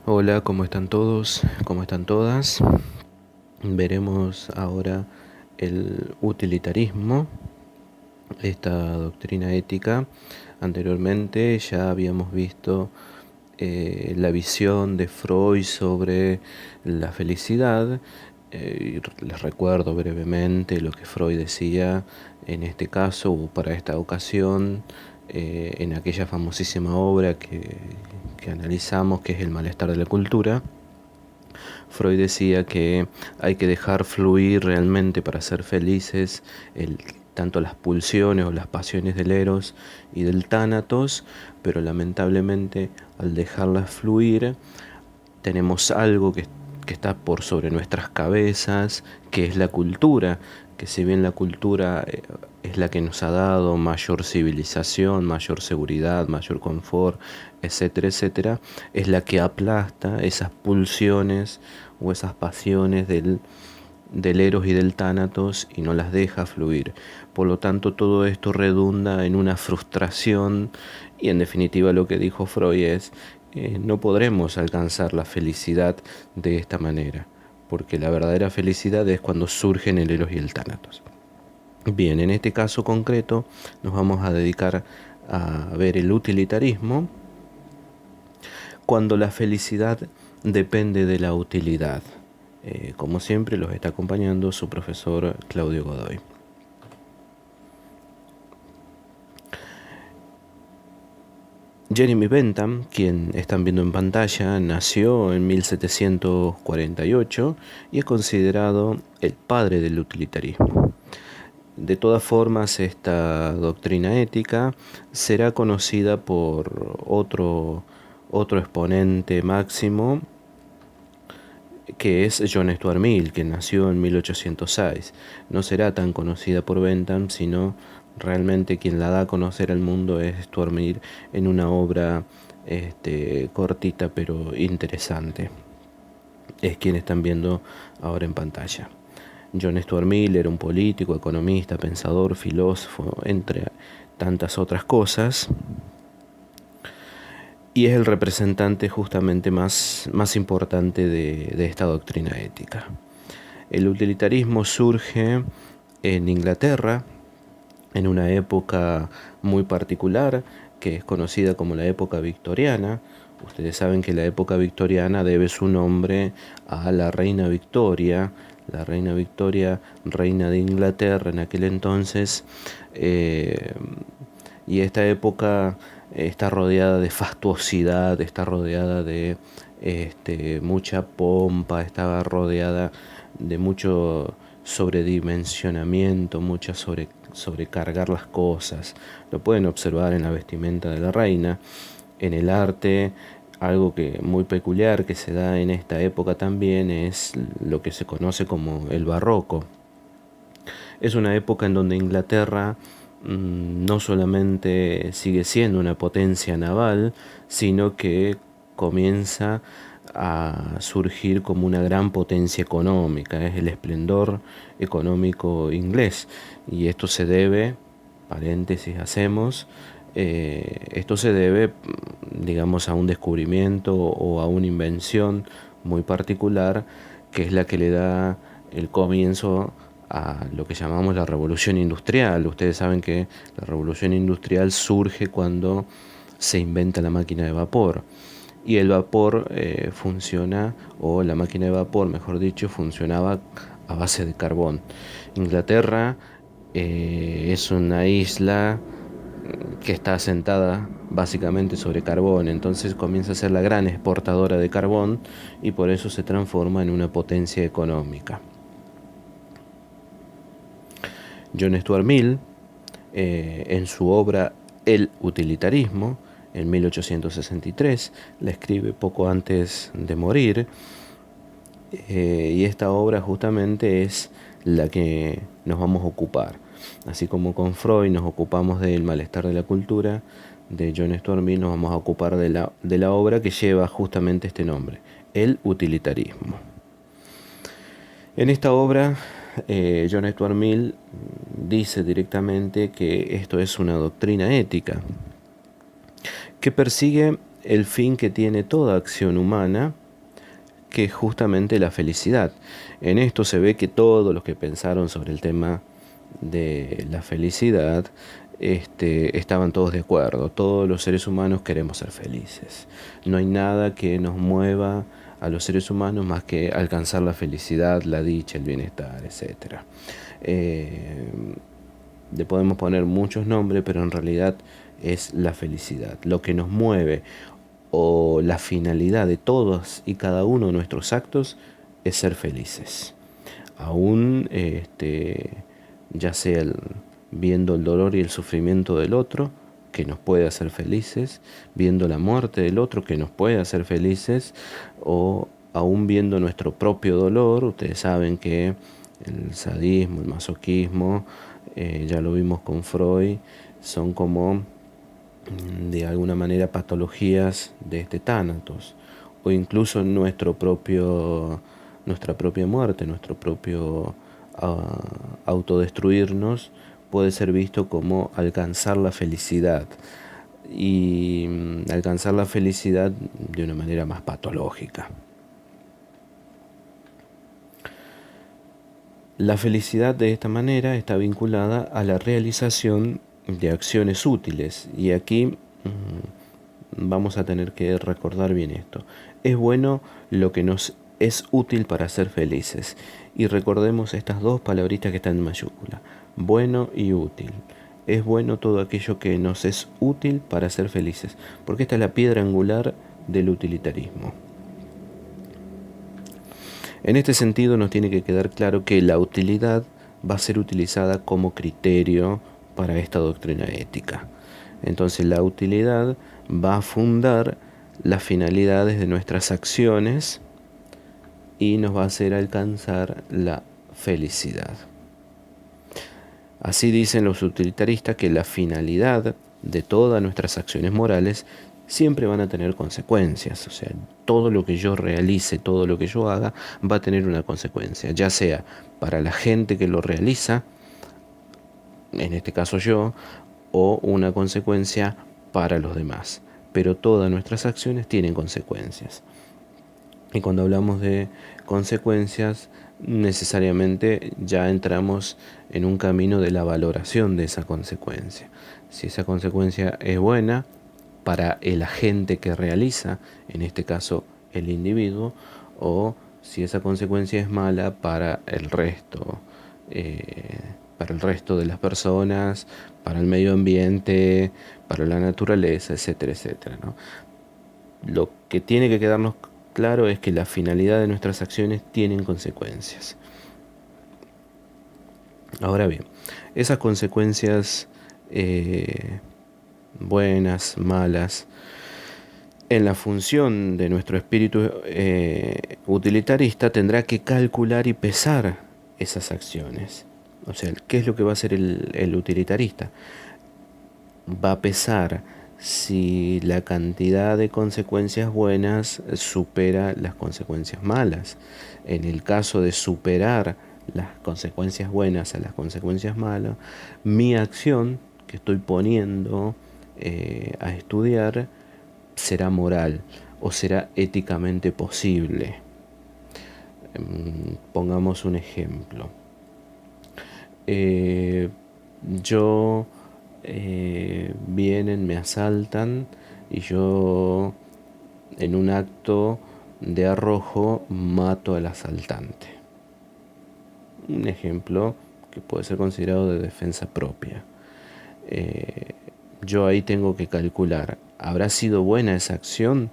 Hola, ¿cómo están todos? ¿Cómo están todas? Veremos ahora el utilitarismo, esta doctrina ética. Anteriormente ya habíamos visto la visión de Freud sobre la felicidad. Les recuerdo brevemente lo que Freud decía en este caso o para esta ocasión, en aquella famosísima obra que analizamos, que es El malestar de la cultura. Freud decía que hay que dejar fluir realmente para ser felices tanto las pulsiones o las pasiones del eros y del tánatos, pero lamentablemente al dejarlas fluir tenemos algo que está por sobre nuestras cabezas, que es la cultura, que si bien la cultura es la que nos ha dado mayor civilización, mayor seguridad, mayor confort, etcétera, etcétera, es la que aplasta esas pulsiones o esas pasiones del eros y del tánatos y no las deja fluir. Por lo tanto, todo esto redunda en una frustración y en definitiva lo que dijo Freud es, no podremos alcanzar la felicidad de esta manera, porque la verdadera felicidad es cuando surgen el eros y el tánatos. Bien, en este caso concreto nos vamos a dedicar a ver el utilitarismo cuando la felicidad depende de la utilidad. Como siempre, los está acompañando su profesor Claudio Godoy. Jeremy Bentham, quien están viendo en pantalla, nació en 1748 y es considerado el padre del utilitarismo. De todas formas, esta doctrina ética será conocida por otro exponente máximo, que es John Stuart Mill, que nació en 1806. No será tan conocida por Bentham, sino realmente quien la da a conocer al mundo es Stuart Mill en una obra cortita pero interesante. Es quien están viendo ahora en pantalla. John Stuart Mill era un político, economista, pensador, filósofo, entre tantas otras cosas, y es el representante justamente más importante de esta doctrina ética. El utilitarismo surge en Inglaterra en una época muy particular que es conocida como la época victoriana. Ustedes saben que la época victoriana debe su nombre a la reina Victoria. La reina Victoria, reina de Inglaterra en aquel entonces, y esta época está rodeada de fastuosidad, está rodeada de mucha pompa, está rodeada de mucho sobredimensionamiento, mucha sobrecargar las cosas. Lo pueden observar en la vestimenta de la reina, en el arte. Algo que muy peculiar que se da en esta época también es lo que se conoce como el barroco. Es una época en donde Inglaterra no solamente sigue siendo una potencia naval, sino que comienza a surgir como una gran potencia económica. Es el esplendor económico inglés. Y esto se debe, paréntesis hacemos, esto se debe, digamos, a un descubrimiento o a una invención muy particular, que es la que le da el comienzo a lo que llamamos la revolución industrial. Ustedes saben que la revolución industrial surge cuando se inventa la máquina de vapor. Y el vapor funciona, o la máquina de vapor, mejor dicho, funcionaba a base de carbón. Inglaterra es una isla que está asentada básicamente sobre carbón, entonces comienza a ser la gran exportadora de carbón y por eso se transforma en una potencia económica. John Stuart Mill, en su obra El utilitarismo, en 1863, la escribe poco antes de morir, y esta obra justamente es la que nos vamos a ocupar. Así como con Freud nos ocupamos del malestar de la cultura, de John Stuart Mill nos vamos a ocupar de la obra que lleva justamente este nombre, El utilitarismo. En esta obra, John Stuart Mill dice directamente que esto es una doctrina ética que persigue el fin que tiene toda acción humana, que es justamente la felicidad. En esto se ve que todos los que pensaron sobre el tema de la felicidad estaban todos de acuerdo. Todos los seres humanos queremos ser felices. No hay nada que nos mueva a los seres humanos más que alcanzar la felicidad, la dicha, el bienestar, etc. Le podemos poner muchos nombres, pero en realidad es la felicidad. Lo que nos mueve o la finalidad de todos y cada uno de nuestros actos es ser felices. Aún ya sea viendo el dolor y el sufrimiento del otro, que nos puede hacer felices, viendo la muerte del otro, que nos puede hacer felices, o aún viendo nuestro propio dolor. Ustedes saben que el sadismo, el masoquismo, ya lo vimos con Freud, son como de alguna manera patologías de este tánatos, o incluso nuestra propia muerte, nuestro propio autodestruirnos puede ser visto como alcanzar la felicidad, y alcanzar la felicidad de una manera más patológica. La felicidad de esta manera está vinculada a la realización de acciones útiles, y aquí vamos a tener que recordar bien esto. Es bueno lo que nos es útil para ser felices, y recordemos estas dos palabritas que están en mayúscula: bueno y útil. Es bueno todo aquello que nos es útil para ser felices, porque esta es la piedra angular del utilitarismo. En este sentido nos tiene que quedar claro que la utilidad va a ser utilizada como criterio para esta doctrina ética. Entonces la utilidad va a fundar las finalidades de nuestras acciones y nos va a hacer alcanzar la felicidad. Así dicen los utilitaristas que la finalidad de todas nuestras acciones morales siempre van a tener consecuencias. O sea, todo lo que yo realice, todo lo que yo haga, va a tener una consecuencia, ya sea para la gente que lo realiza, en este caso yo, o una consecuencia para los demás. Pero todas nuestras acciones tienen consecuencias. Y cuando hablamos de consecuencias, necesariamente ya entramos en un camino de la valoración de esa consecuencia. Si esa consecuencia es buena para el agente que realiza, en este caso el individuo, o si esa consecuencia es mala para el resto de las personas, para el medio ambiente, para la naturaleza, etcétera, etcétera, ¿no? Lo que tiene que quedarnos claro es que la finalidad de nuestras acciones tienen consecuencias. Ahora bien, esas consecuencias buenas, malas, en la función de nuestro espíritu utilitarista tendrá que calcular y pesar esas acciones. O sea, ¿qué es lo que va a hacer el utilitarista? Va a pesar si la cantidad de consecuencias buenas supera las consecuencias malas. En el caso de superar las consecuencias buenas a las consecuencias malas, mi acción que estoy poniendo a estudiar será moral o será éticamente posible. Pongamos un ejemplo. Yo vienen, me asaltan y yo en un acto de arrojo mato al asaltante. Un ejemplo que puede ser considerado de defensa propia. Yo ahí tengo que calcular, ¿habrá sido buena esa acción?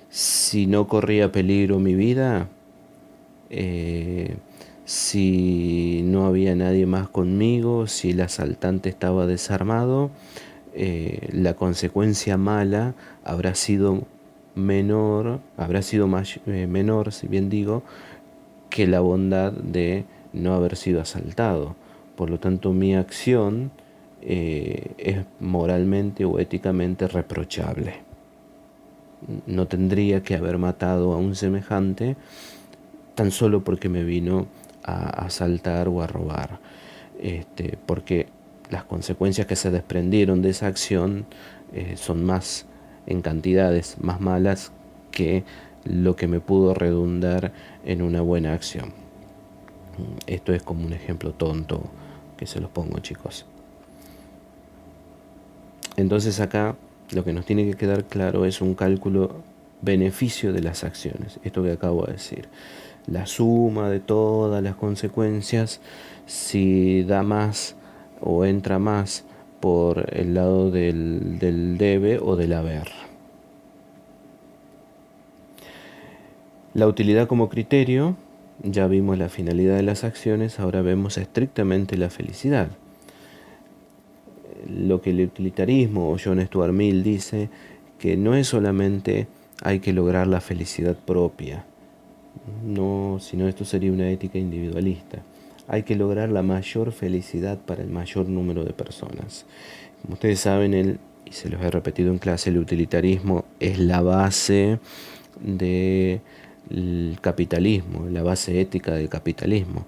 Si no corría peligro mi vida, si no había nadie más conmigo, si el asaltante estaba desarmado, la consecuencia mala habrá sido menor, menor, si bien digo, que la bondad de no haber sido asaltado. Por lo tanto, mi acción es moralmente o éticamente reprochable. No tendría que haber matado a un semejante tan solo porque me vino a asaltar o a robar, porque las consecuencias que se desprendieron de esa acción son más en cantidades más malas que lo que me pudo redundar en una buena acción. Esto es como un ejemplo tonto que se los pongo, chicos. Entonces acá lo que nos tiene que quedar claro es un cálculo beneficio de las acciones. Esto que acabo de decir. La suma de todas las consecuencias, si da más o entra más por el lado del debe o del haber. La utilidad como criterio, ya vimos la finalidad de las acciones, ahora vemos estrictamente la felicidad. Lo que el utilitarismo o John Stuart Mill dice, que no es solamente hay que lograr la felicidad propia, no, sino esto sería una ética individualista. Hay que lograr la mayor felicidad para el mayor número de personas. Como ustedes saben, y se los he repetido en clase, el utilitarismo es la base del capitalismo, la base ética del capitalismo.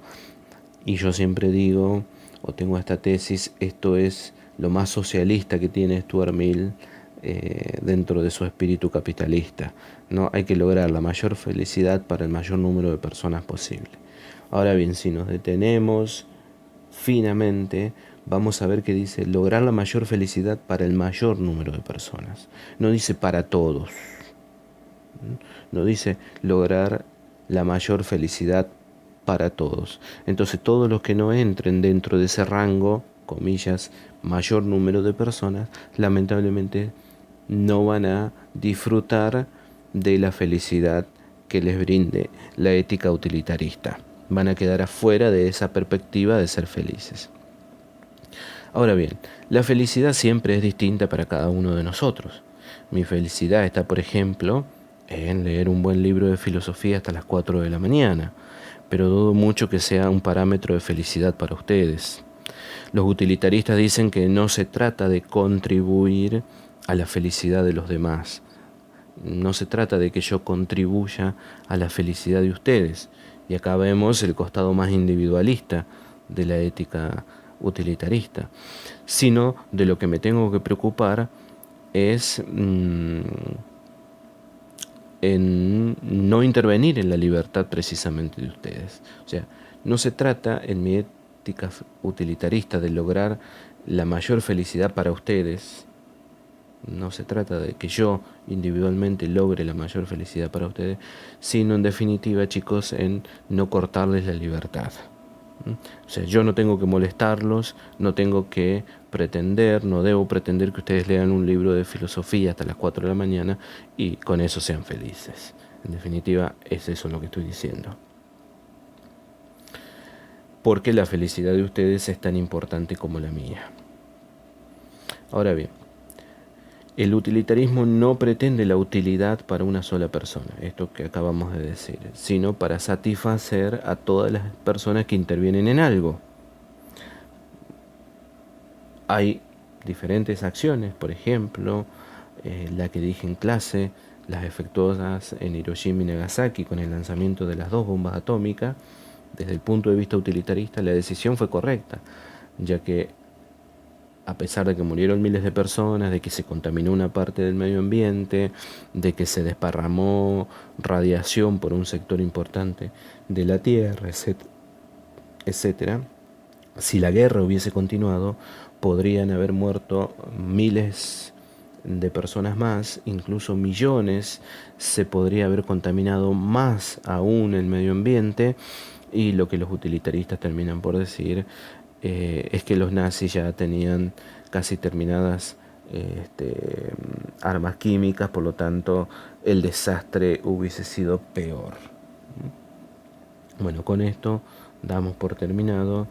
Y yo siempre digo, o tengo esta tesis, esto es lo más socialista que tiene Stuart Mill dentro de su espíritu capitalista. ¿No? Hay que lograr la mayor felicidad para el mayor número de personas posible. Ahora bien, si nos detenemos finamente, vamos a ver que dice lograr la mayor felicidad para el mayor número de personas. No dice para todos. No dice lograr la mayor felicidad para todos. Entonces todos los que no entren dentro de ese rango, comillas, mayor número de personas, lamentablemente no van a disfrutar de la felicidad que les brinde la ética utilitarista. Van a quedar afuera de esa perspectiva de ser felices. Ahora bien, la felicidad siempre es distinta para cada uno de nosotros. Mi felicidad está, por ejemplo, en leer un buen libro de filosofía hasta las 4 de la mañana, pero dudo mucho que sea un parámetro de felicidad para ustedes. Los utilitaristas dicen que no se trata de contribuir a la felicidad de los demás. No se trata de que yo contribuya a la felicidad de ustedes. Y acá vemos el costado más individualista de la ética utilitarista. Sino de lo que me tengo que preocupar es en no intervenir en la libertad precisamente de ustedes. O sea, no se trata en mi ética utilitarista de lograr la mayor felicidad para ustedes. No se trata de que yo individualmente logre la mayor felicidad para ustedes, sino en definitiva, chicos, en no cortarles la libertad. O sea, yo no tengo que molestarlos, no tengo que pretender, no debo pretender que ustedes lean un libro de filosofía hasta las 4 de la mañana y con eso sean felices. En definitiva, es eso lo que estoy diciendo. Porque la felicidad de ustedes es tan importante como la mía. Ahora bien, el utilitarismo no pretende la utilidad para una sola persona, esto que acabamos de decir, sino para satisfacer a todas las personas que intervienen en algo. Hay diferentes acciones, por ejemplo, la que dije en clase, las efectuadas en Hiroshima y Nagasaki con el lanzamiento de las 2 bombas atómicas. Desde el punto de vista utilitarista, la decisión fue correcta, ya que a pesar de que murieron miles de personas, de que se contaminó una parte del medio ambiente, de que se desparramó radiación por un sector importante de la Tierra, etcétera, si la guerra hubiese continuado, podrían haber muerto miles de personas más, incluso millones, se podría haber contaminado más aún el medio ambiente, y lo que los utilitaristas terminan por decir es que los nazis ya tenían casi terminadas armas químicas, por lo tanto el desastre hubiese sido peor. Bueno, con esto damos por terminado